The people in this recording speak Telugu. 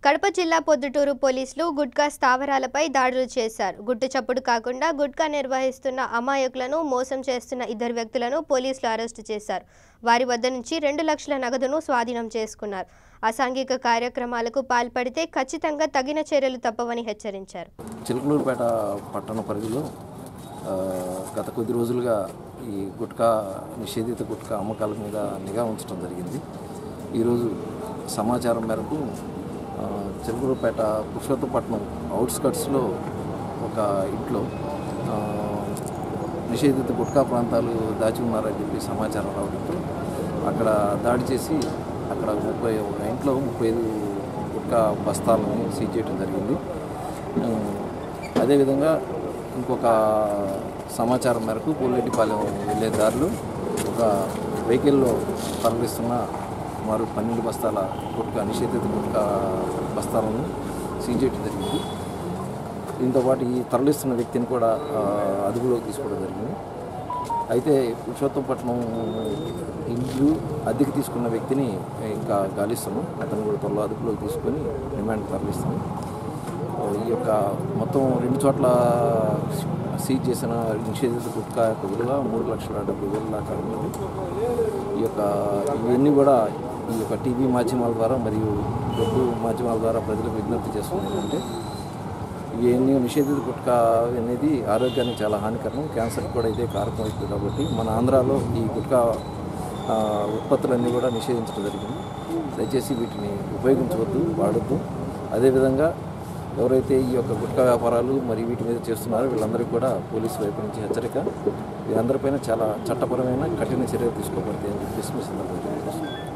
కడప జిల్లా పొద్దుటూరు పోలీసులు గుట్కా స్థావరాలపై దాడులు చేశారు. గుట్టు చప్పుడు కాకుండా గుట్కా నిర్వహిస్తున్న అమాయకులను మోసం చేస్తున్న ఇద్దరు వ్యక్తులను పోలీసులు అరెస్టు చేశారు. వారి వద్ద నుంచి 2 లక్షల నగదును స్వాధీనం చేసుకున్నారు. అసాంఘిక కార్యక్రమాలకు పాల్పడితే ఖచ్చితంగా తగిన చర్యలు తప్పవని హెచ్చరించారు. చిలకలూరుపేట పట్టణ పరిధిలో గత కొద్ది రోజులుగా ఈ గుట్కా నిషేధిత గుట్కా అమ్మకాల మీద నిఘా ఉంచడం జరిగింది. ఈరోజు సమాచారం మేరకు చిలకలూరుపేట పురుషోత్తపట్నం అవుట్స్కట్స్లో ఒక ఇంట్లో నిషేధిత గుట్కా ప్రాంతాలు దాచి ఉన్నారని చెప్పి సమాచారం రావడంతో అక్కడ దాడి చేసి అక్కడ ఒక ఇంట్లో 35 గుట్కా బస్తాలను సీజ్ చేయడం జరిగింది. అదేవిధంగా ఇంకొక సమాచారం మేరకు పోలేటిపాలెం వెళ్ళే దారిలో ఒక వెహికల్లో తరలిస్తున్న సుమారు 12 బస్తాల గుట్కా నిషేధిత గుట్కా బస్తాలను సీజ్ చేయడం జరిగింది. దీంతోపాటు ఈ తరలిస్తున్న వ్యక్తిని కూడా అదుపులోకి తీసుకోవడం జరిగింది. అయితే పురుషోత్తపట్నం ఇల్లు అద్దెకి తీసుకున్న వ్యక్తిని ఇంకా గాలిస్తాము. అతను కూడా త్వరలో అదుపులోకి తీసుకొని రిమాండ్కి తరలిస్తాము. ఈ యొక్క మొత్తం 2 చోట్ల సీజ్ చేసిన నిషేధిత గుట్కా యొక్క విలువ 3,70,000 దాకా ఉన్నది. ఇవన్నీ కూడా ఈ యొక్క టీవీ మాధ్యమాల ద్వారా మరియు వెబ్ మాధ్యమాల ద్వారా ప్రజలకు విజ్ఞప్తి చేస్తుంది. ఏంటంటే ఇవన్నీ నిషేధిత గుట్కా అనేది ఆరోగ్యానికి చాలా హానికరం, క్యాన్సర్ కూడా ఇదే కారకం అవుతుంది. కాబట్టి మన ఆంధ్రాలో ఈ గుట్కా ఉత్పత్తులన్నీ కూడా నిషేధించడం జరిగింది. దయచేసి వీటిని ఉపయోగించవద్దు, వాడద్దు. అదేవిధంగా ఎవరైతే ఈ యొక్క గుట్కా వ్యాపారాలు మరి వీటి మీద చేస్తున్నారో వీళ్ళందరికీ కూడా పోలీసు వైపు నుంచి హెచ్చరిక, వీరందరిపైన చాలా చట్టపరమైన కఠిన చర్యలు తీసుకోబడతాయని చెప్పేసి మీ సందర్భంగా తెలియజేస్తున్నాను.